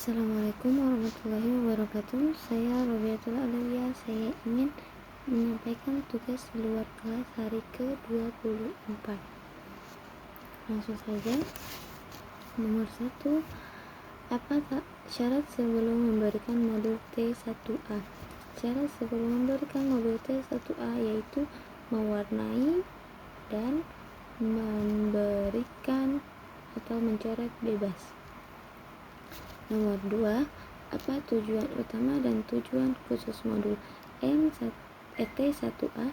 Assalamualaikum warahmatullahi wabarakatuh. Saya Robiatul Alawiyah. Saya ingin menyampaikan tugas di luar kelas hari ke-24. Langsung saja. Nomor 1. Apa syarat sebelum memberikan modul T1A? Syarat sebelum memberikan modul T1A yaitu mewarnai dan memberikan atau mencoret bebas. Nomor 2. Apa tujuan utama dan tujuan khusus modul T1A?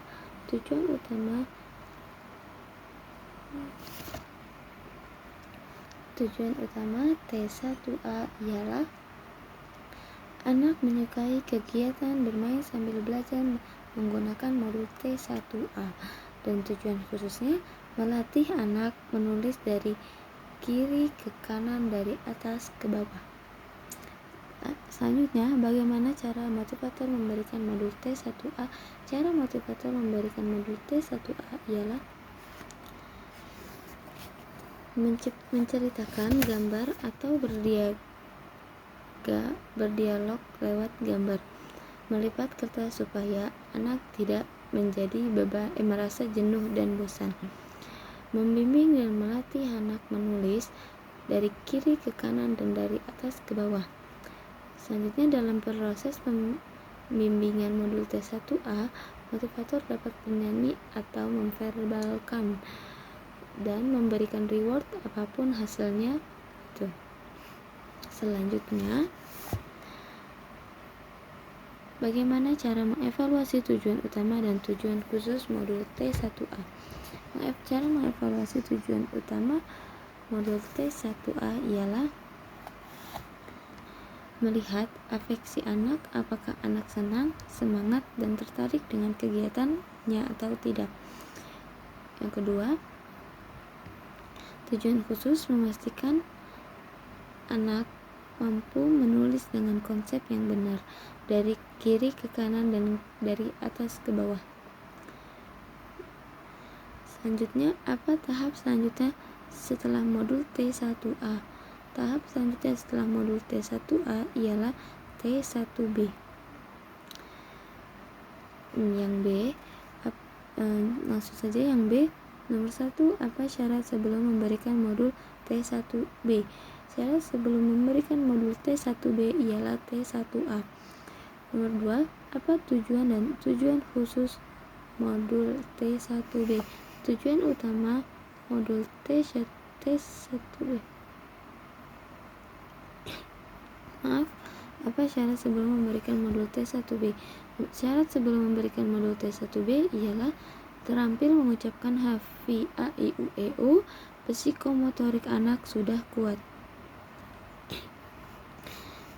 Tujuan utama T1A ialah anak menyukai kegiatan bermain sambil belajar menggunakan modul T1A, dan tujuan khususnya melatih anak menulis dari kiri ke kanan, dari atas ke bawah. Selanjutnya, bagaimana cara motivator memberikan modul T1A? Cara motivator memberikan modul T1A ialah menceritakan gambar atau berdialog lewat gambar, melipat kertas supaya anak tidak merasa jenuh dan bosan, membimbing dan melatih anak menulis dari kiri ke kanan dan dari atas ke bawah. Selanjutnya, dalam proses pembimbingan modul T1A, motivator dapat menyanyi atau memverbalkan dan memberikan reward apapun hasilnya. Selanjutnya, bagaimana cara mengevaluasi tujuan utama dan tujuan khusus modul T1A? Cara mengevaluasi tujuan utama modul T1A ialah melihat afeksi anak, apakah anak senang, semangat, dan tertarik dengan kegiatannya atau tidak. Yang kedua, tujuan khusus memastikan anak mampu menulis dengan konsep yang benar, dari kiri ke kanan dan dari atas ke bawah. Selanjutnya, apa tahap selanjutnya setelah modul T1A? Tahap selanjutnya setelah modul T1A ialah T1B. Yang B, langsung saja yang B. Nomor 1. Apa syarat sebelum memberikan modul T1B? Syarat sebelum memberikan modul T1B ialah T1A. Nomor 2. Apa tujuan dan tujuan khusus modul T1B? Tujuan utama modul T1B. Apa syarat sebelum memberikan modul T1B? Syarat sebelum memberikan modul T1B ialah terampil mengucapkan hafi a i u e u, psikomotorik anak sudah kuat.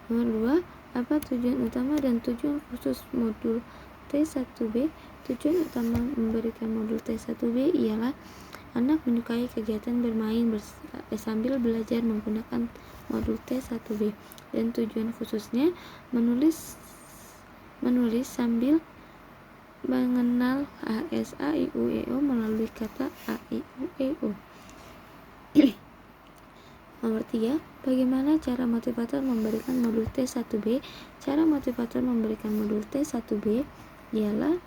Nomor 2. Apa tujuan utama dan tujuan khusus modul T1B? Tujuan utama memberikan modul T1B ialah anak menyukai kegiatan bermain sambil belajar menggunakan modul T1B, dan tujuan khususnya menulis sambil mengenal AS A I U E O melalui kata A I U E O. Nomor 3. Bagaimana cara motivator memberikan modul T1B? Cara motivator memberikan modul T1B ialah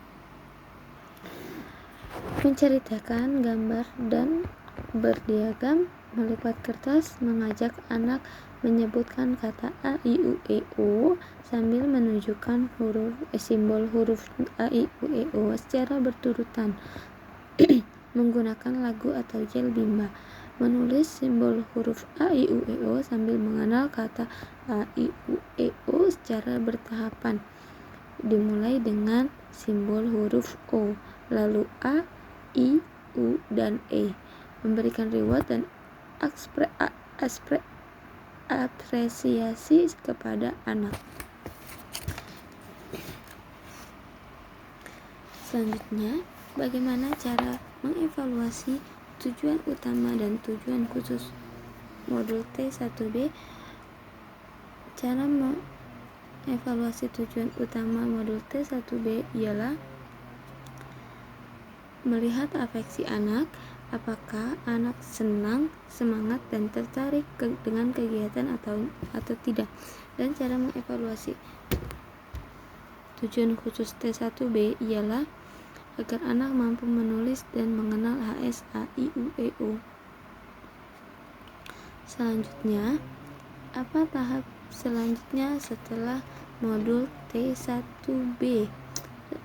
menceritakan gambar dan berdiagram, melipat kertas, mengajak anak menyebutkan kata A I U E O sambil menunjukkan simbol huruf A I U E O secara berturutan menggunakan lagu atau gel bimba, menulis simbol huruf A I U E O sambil mengenal kata A I U E O secara bertahapan, dimulai dengan simbol huruf O, lalu A, I, U, dan E, memberikan reward dan apresiasi kepada anak. Selanjutnya, bagaimana cara mengevaluasi tujuan utama dan tujuan khusus modul T1B? Cara mengevaluasi tujuan utama modul T1B ialah melihat afeksi anak, apakah anak senang, semangat, dan tertarik dengan kegiatan atau tidak, dan cara mengevaluasi. Tujuan khusus T1B ialah agar anak mampu menulis dan mengenal HSA-IUEO. Selanjutnya, apa tahap selanjutnya setelah modul T1B?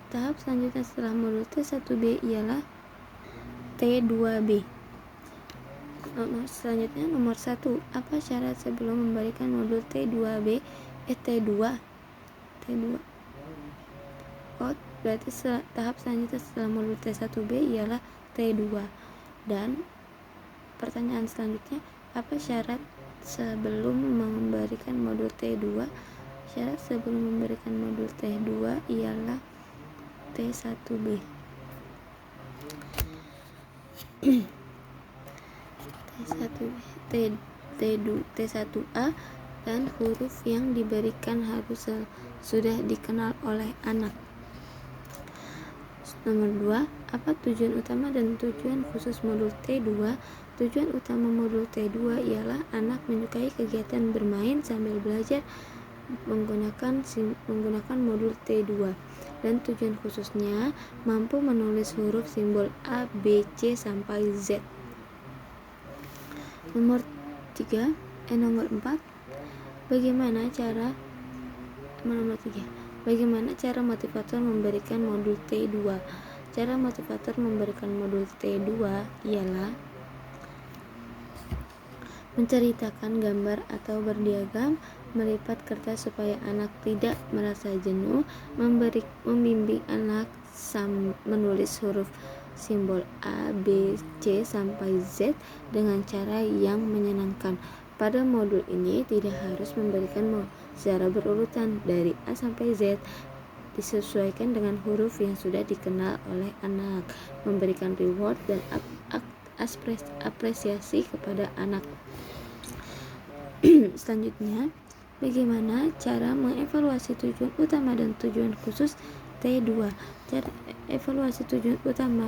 Tahap selanjutnya setelah modul T1B ialah T2B. Selanjutnya nomor 1, apa syarat sebelum memberikan modul T2B? T2. Oh, berarti tahap selanjutnya setelah modul T1B ialah T2. Dan pertanyaan selanjutnya, apa syarat sebelum memberikan modul T2? Syarat sebelum memberikan modul T2 ialah T1B. T1A dan huruf yang diberikan harus sudah dikenal oleh anak. Nomor 2, apa tujuan utama dan tujuan khusus modul T2? Tujuan utama modul T2 ialah anak menyukai kegiatan bermain sambil belajar menggunakan modul T2, dan tujuan khususnya mampu menulis huruf simbol A, B, C sampai Z. Nomor 4, bagaimana cara motivator memberikan modul T2? Cara motivator memberikan modul T2 ialah menceritakan gambar atau berdiagram, melipat kertas supaya anak tidak merasa jenuh, membimbing anak menulis huruf simbol A, B, C sampai Z dengan cara yang menyenangkan. Pada modul ini tidak harus memberikan secara berurutan dari A sampai Z, disesuaikan dengan huruf yang sudah dikenal oleh anak, memberikan reward dan apresiasi kepada anak. Selanjutnya, bagaimana cara mengevaluasi tujuan utama dan tujuan khusus T2? Cara evaluasi tujuan utama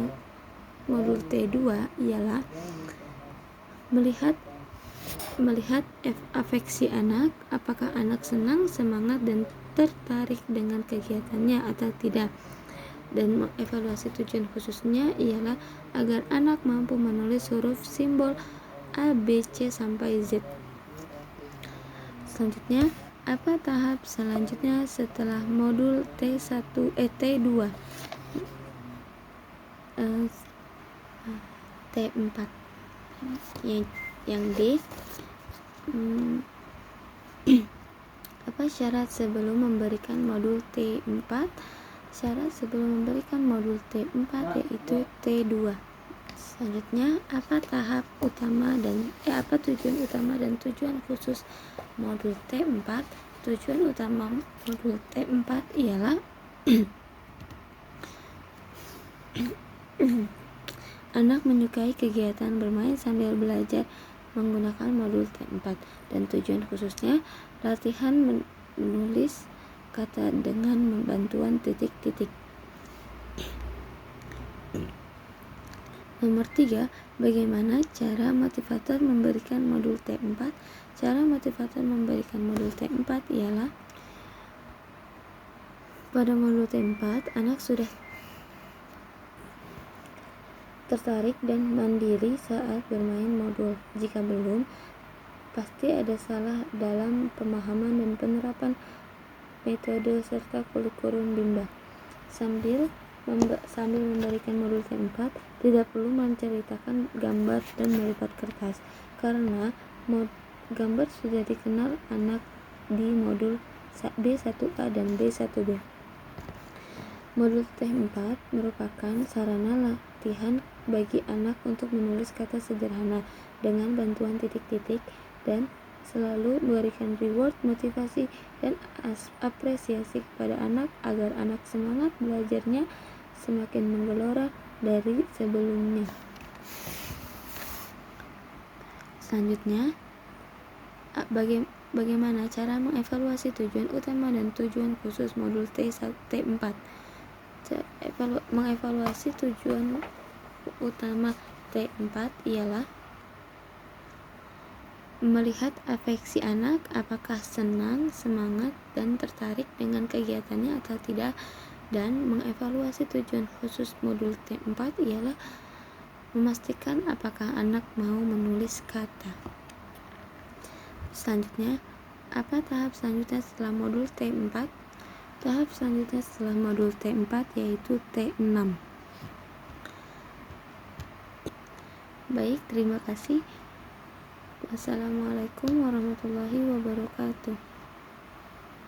modul T2 ialah melihat afeksi anak, apakah anak senang, semangat, dan tertarik dengan kegiatannya atau tidak. Dan mengevaluasi tujuan khususnya ialah agar anak mampu menulis huruf simbol A, B, C sampai Z. Selanjutnya, apa tahap selanjutnya setelah modul T2? T4. Yang D. Apa syarat sebelum memberikan modul T4? Syarat sebelum memberikan modul T4 yaitu T2. Selanjutnya, apa tahap utama dan apa tujuan utama dan tujuan khusus modul T4? Tujuan utama modul T4 ialah anak menyukai kegiatan bermain sambil belajar menggunakan modul T4, dan tujuan khususnya latihan menulis kata dengan bantuan titik-titik. Nomor 3, bagaimana cara motivator memberikan modul T4? Cara motivator memberikan modul T4 ialah pada modul T4 anak sudah tertarik dan mandiri saat bermain modul. Jika belum, pasti ada salah dalam pemahaman dan penerapan metode serta kurikulum Bimba. Sambil memberikan modul T4, tidak perlu menceritakan gambar dan melipat kertas, karena gambar sudah dikenal anak di modul B1A dan B1B. Modul T4 merupakan sarana latihan bagi anak untuk menulis kata sederhana dengan bantuan titik-titik, dan selalu memberikan reward, motivasi, dan apresiasi kepada anak agar anak semangat belajarnya semakin menggelora dari sebelumnya. Selanjutnya, bagaimana cara mengevaluasi tujuan utama dan tujuan khusus modul T4? Mengevaluasi tujuan utama T4 ialah melihat afeksi anak, apakah senang, semangat, dan tertarik dengan kegiatannya atau tidak, dan mengevaluasi tujuan khusus modul T4 ialah memastikan apakah anak mau menulis kata. Selanjutnya, apa tahap selanjutnya setelah modul T4? Tahap selanjutnya setelah modul T4 yaitu T6. Baik, terima kasih. Wassalamualaikum warahmatullahi wabarakatuh.